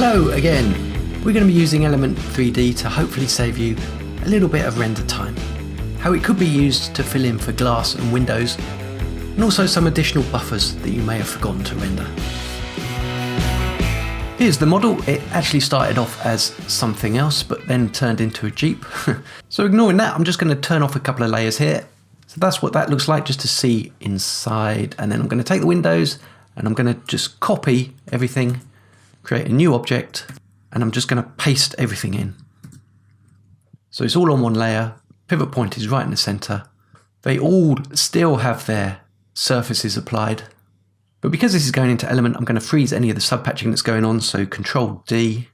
Hello again. We're going to be using Element 3D to hopefully save you a little bit of render time. How it could be used to fill in for glass and windows, and also some additional buffers that you may have forgotten to render. Here's the model. It actually started off as something else, but then turned into a Jeep. So ignoring that, I'm just going to turn off a couple of layers here. So that's what that looks like, just to see inside. And then I'm going to take the windows and I'm going to just copy everything, create a new object, and I'm just going to paste everything in. So it's all on one layer. Pivot point is right in the center. They all still have their surfaces applied. But because this is going into Element, I'm going to freeze any of the subpatching that's going on, so Control D.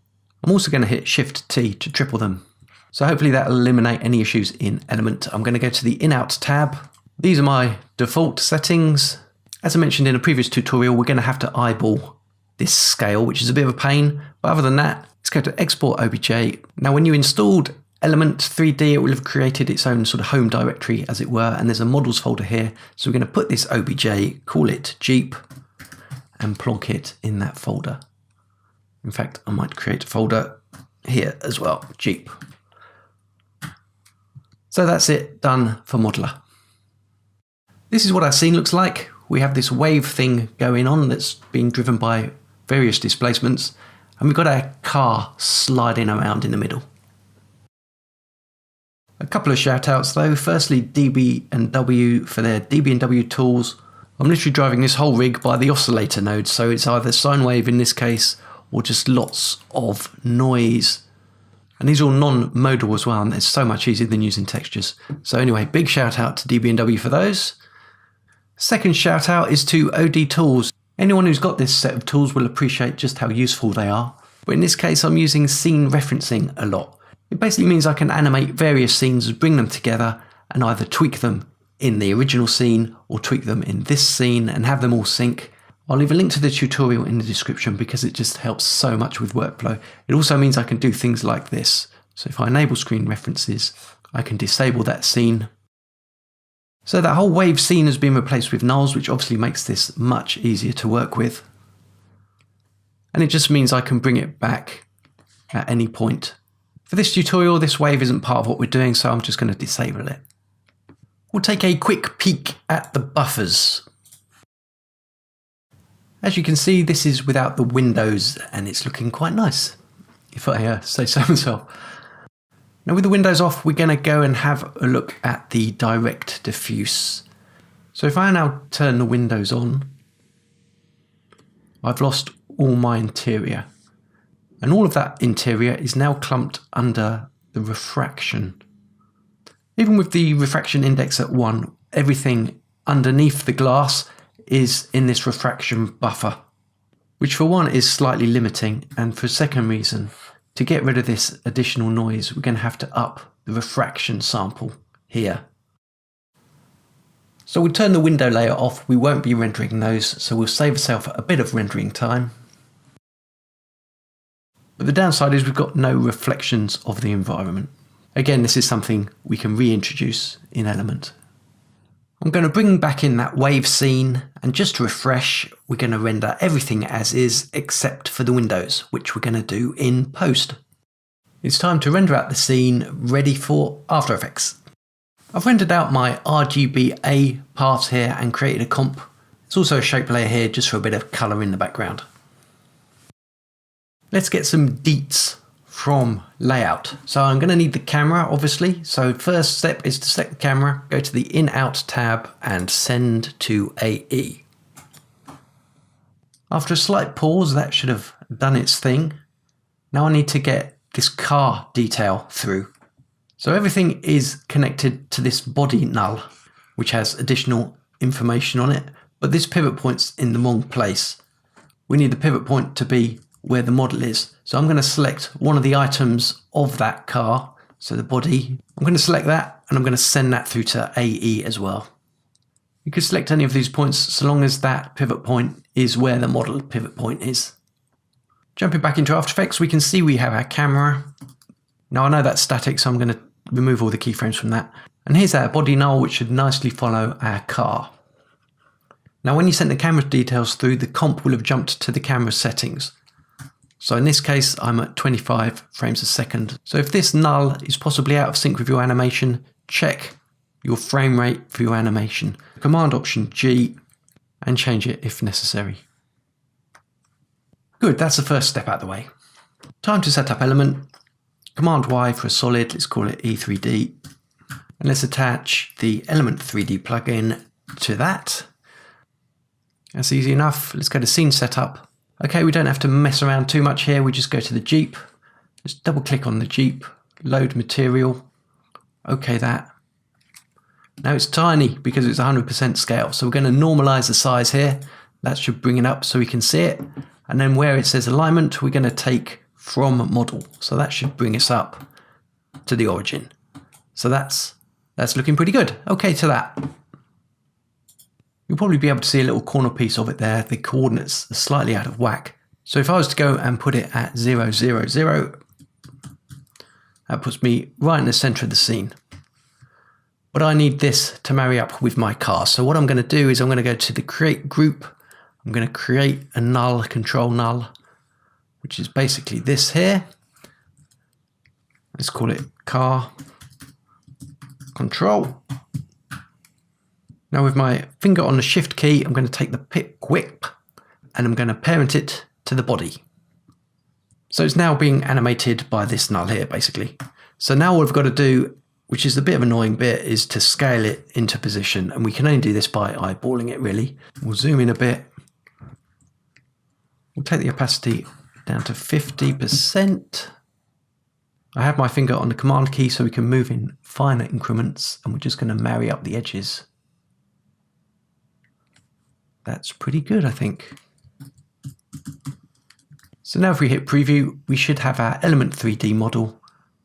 I'm also going to hit Shift T to triple them. So hopefully that'll eliminate any issues in Element. I'm going to go to the In-Out tab. These are my default settings. As I mentioned in a previous tutorial, we're going to have to eyeball this scale, which is a bit of a pain. But other than that, let's go to Export OBJ. Now, when you installed Element 3D, it will have created its own sort of home directory, as it were, and there's a models folder here. So we're going to put this OBJ, call it Jeep, and plonk it in that folder. In fact, I might create a folder here as well, Jeep. So that's it, done for Modeler. This is what our scene looks like. We have this wave thing going on that's being driven by various displacements, and we've got our car sliding around in the middle. A couple of shout outs though. Firstly, DB&W for their DB&W tools. I'm literally driving this whole rig by the oscillator node, so it's either sine wave in this case or just lots of noise. And these are all non-modal as well, and it's so much easier than using textures. So anyway, big shout out to DB&W for those. Second shout out is to OD Tools. Anyone who's got this set of tools will appreciate just how useful they are. But in this case, I'm using scene referencing a lot. It basically means I can animate various scenes, bring them together, and either tweak them in the original scene or tweak them in this scene and have them all sync. I'll leave a link to the tutorial in the description because it just helps so much with workflow. It also means I can do things like this. So if I enable screen references, I can disable that scene. So that whole wave scene has been replaced with nulls, which obviously makes this much easier to work with. And it just means I can bring it back at any point. For this tutorial, this wave isn't part of what we're doing, so I'm just going to disable it. We'll take a quick peek at the buffers. As you can see, this is without the windows, and it's looking quite nice, if I say so myself. Now with the windows off, we're going to go and have a look at the direct diffuse. So if I now turn the windows on, I've lost all my interior. And all of that interior is now clumped under the refraction. Even with the refraction index at 1, everything underneath the glass is in this refraction buffer, which for one is slightly limiting, and for a second reason, to get rid of this additional noise, we're going to have to up the refraction sample here. So we'll turn the window layer off. We won't be rendering those, so we'll save ourselves a bit of rendering time. But the downside is we've got no reflections of the environment. Again, this is something we can reintroduce in Element. I'm going to bring back in that wave scene, and just to refresh, we're going to render everything as is except for the windows, which we're going to do in post. It's time to render out the scene ready for After Effects. I've rendered out my RGBA paths here and created a comp. There's also a shape layer here just for a bit of colour in the background. Let's get some deets from layout. So I'm going to need the camera, obviously. So first step is to select the camera, go to the In-Out tab and send to AE. After a slight pause, that should have done its thing. Now I need to get this car detail through. So everything is connected to this body null, which has additional information on it, but this pivot point's in the wrong place. We need the pivot point to be where the model is. So I'm going to select one of the items of that car, so the body. I'm going to select that and I'm going to send that through to AE as well. You can select any of these points so long as that pivot point is where the model pivot point is. Jumping back into After Effects, we can see we have our camera. Now I know that's static, so I'm going to remove all the keyframes from that. And here's our body null, which should nicely follow our car. Now when you send the camera details through, the comp will have jumped to the camera settings. So in this case, I'm at 25 frames a second. So if this null is possibly out of sync with your animation, check your frame rate for your animation. Command Option G and change it if necessary. Good, that's the first step out of the way. Time to set up element. Command Y for a solid, let's call it E3D. And let's attach the Element 3D plugin to that. That's easy enough. Let's go to Scene Setup. Okay, we don't have to mess around too much here. We just go to the Jeep. Let's double click on the Jeep, load material. Okay, that. Now it's tiny because it's 100% scale. So we're going to normalize the size here. That should bring it up so we can see it. And then where it says alignment, we're going to take from model. So that should bring us up to the origin. So that's looking pretty good. Okay to that. You'll probably be able to see a little corner piece of it there. The coordinates are slightly out of whack. So if I was to go and put it at 0, 0, 0, that puts me right in the center of the scene. But I need this to marry up with my car. So what I'm going to do is I'm going to go to the create group. I'm going to create a null, control null, which is basically this here. Let's call it car control. Now with my finger on the shift key, I'm going to take the pick whip and I'm going to parent it to the body. So it's now being animated by this null here, basically. So now all we've got to do, which is the bit of annoying bit, is to scale it into position. And we can only do this by eyeballing it, really. We'll zoom in a bit. We'll take the opacity down to 50%. I have my finger on the command key so we can move in finer increments, and we're just going to marry up the edges. That's pretty good, I think. So now if we hit preview, we should have our Element 3D model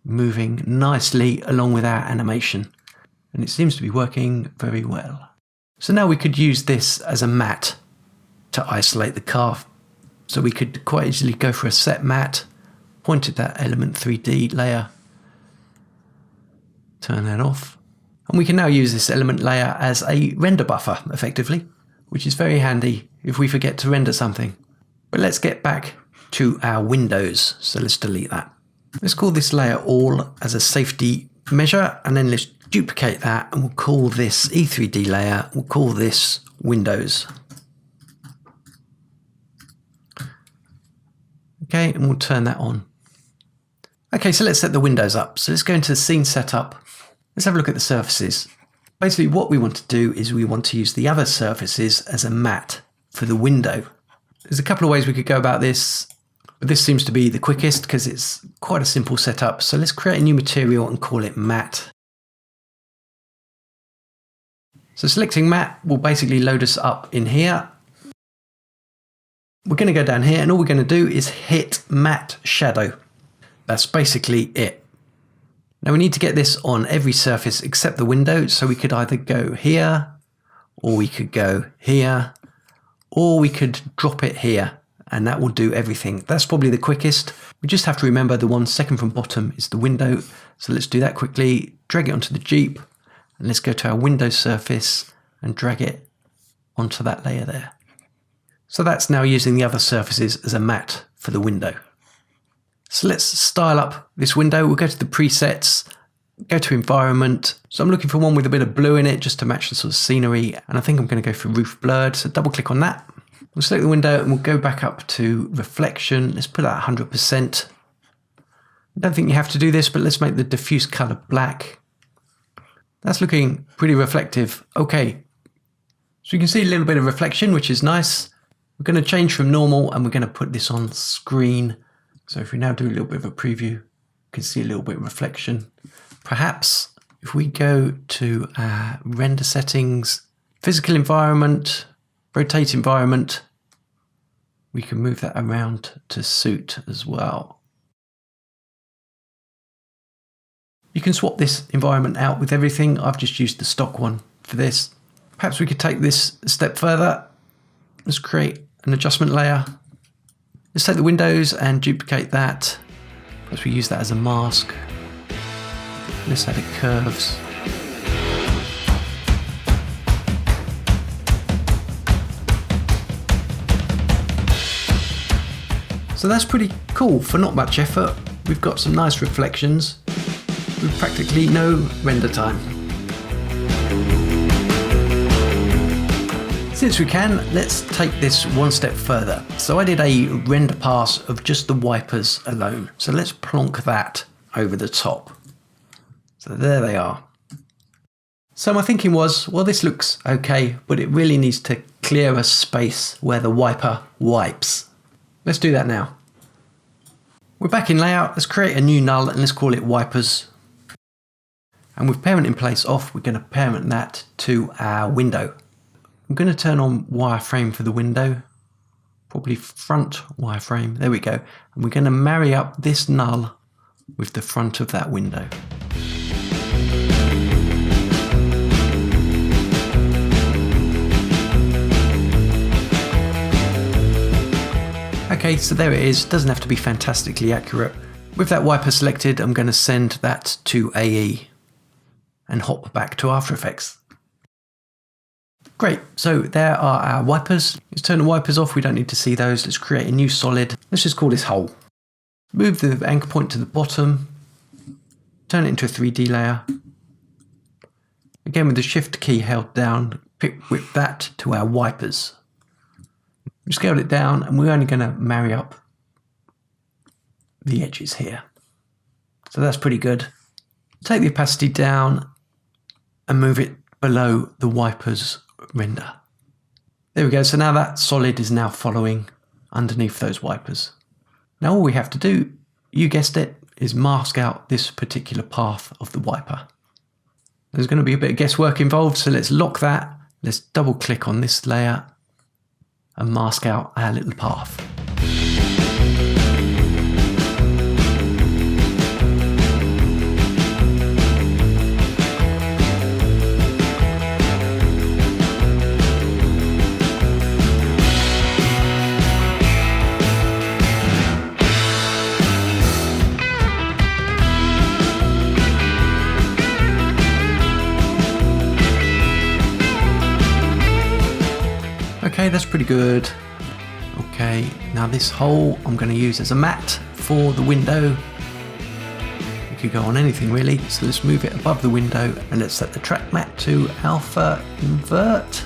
moving nicely along with our animation. And it seems to be working very well. So now we could use this as a matte to isolate the car. So we could quite easily go for a set matte, point at that Element 3D layer, turn that off. And we can now use this element layer as a render buffer, effectively, which is very handy if we forget to render something. But let's get back to our windows. So let's delete that. Let's call this layer all as a safety measure, and then let's duplicate that and we'll call this E3D layer, we'll call this Windows. Okay, and we'll turn that on. Okay, so let's set the windows up. So let's go into the scene setup. Let's have a look at the surfaces. Basically what we want to do is we want to use the other surfaces as a matte for the window. There's a couple of ways we could go about this, but this seems to be the quickest because it's quite a simple setup. So let's create a new material and call it matte. So selecting matte will basically load us up in here. We're going to go down here and all we're going to do is hit matte shadow. That's basically it. Now we need to get this on every surface except the window. So we could either go here, or we could go here, or we could drop it here, and that will do everything. That's probably the quickest. We just have to remember the 1 second from bottom is the window. So let's do that quickly. Drag it onto the Jeep, and let's go to our window surface and drag it onto that layer there. So that's now using the other surfaces as a matte for the window. So let's style up this window. We'll go to the presets, go to environment. So I'm looking for one with a bit of blue in it just to match the sort of scenery. And I think I'm going to go for roof blurred. So double click on that. We'll select the window and we'll go back up to reflection. Let's put that 100%. I don't think you have to do this, but let's make the diffuse color black. That's looking pretty reflective. Okay. So you can see a little bit of reflection, which is nice. We're going to change from normal and we're going to put this on screen. So if we now do a little bit of a preview, you can see a little bit of reflection. Perhaps if we go to render settings, physical environment, rotate environment, we can move that around to suit as well. You can swap this environment out with everything. I've just used the stock one for this. Perhaps we could take this a step further. Let's create an adjustment layer. Let's take the windows and duplicate that. Perhaps we use that as a mask. Let's add curves. So that's pretty cool for not much effort. We've got some nice reflections with practically no render time. Since we can, let's take this one step further. So I did a render pass of just the wipers alone. So let's plonk that over the top. So there they are. So my thinking was, well, this looks okay, but it really needs to clear a space where the wiper wipes. Let's do that now. We're back in layout. Let's create a new null and let's call it wipers. And with parent in place off, we're going to parent that to our window. I'm going to turn on wireframe for the window, probably front wireframe. There we go. And we're going to marry up this null with the front of that window. Okay, so there it is. Doesn't have to be fantastically accurate. With that wiper selected, I'm going to send that to AE and hop back to After Effects. Great, so there are our wipers. Let's turn the wipers off, we don't need to see those. Let's create a new solid. Let's just call this hole. Move the anchor point to the bottom, turn it into a 3D layer. Again with the shift key held down, whip that to our wipers. We scaled it down and we're only going to marry up the edges here. So that's pretty good. Take the opacity down and move it below the wipers render. There we go. So now that solid is now following underneath those wipers. Now all we have to do, you guessed it, is mask out this particular path of the wiper. There's going to be a bit of guesswork involved, so let's lock that. Let's double click on this layer and mask out our little path. Okay, that's pretty good. Okay, now this hole I'm going to use as a matte for the window. You could go on anything really, so let's move it above the window and let's set the track matte to alpha invert.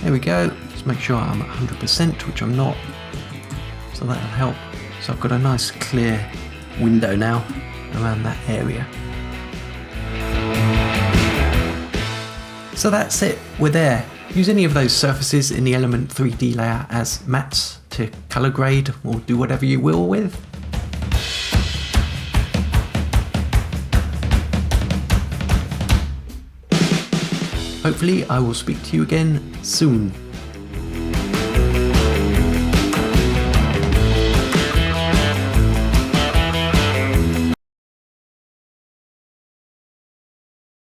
There we go. Just make sure I'm at 100%, which I'm not, so that'll help. So I've got a nice clear window now around that area. So that's it, we're there. Use any of those surfaces in the Element 3D layer as mattes to color grade or do whatever you will with. Hopefully I will speak to you again soon.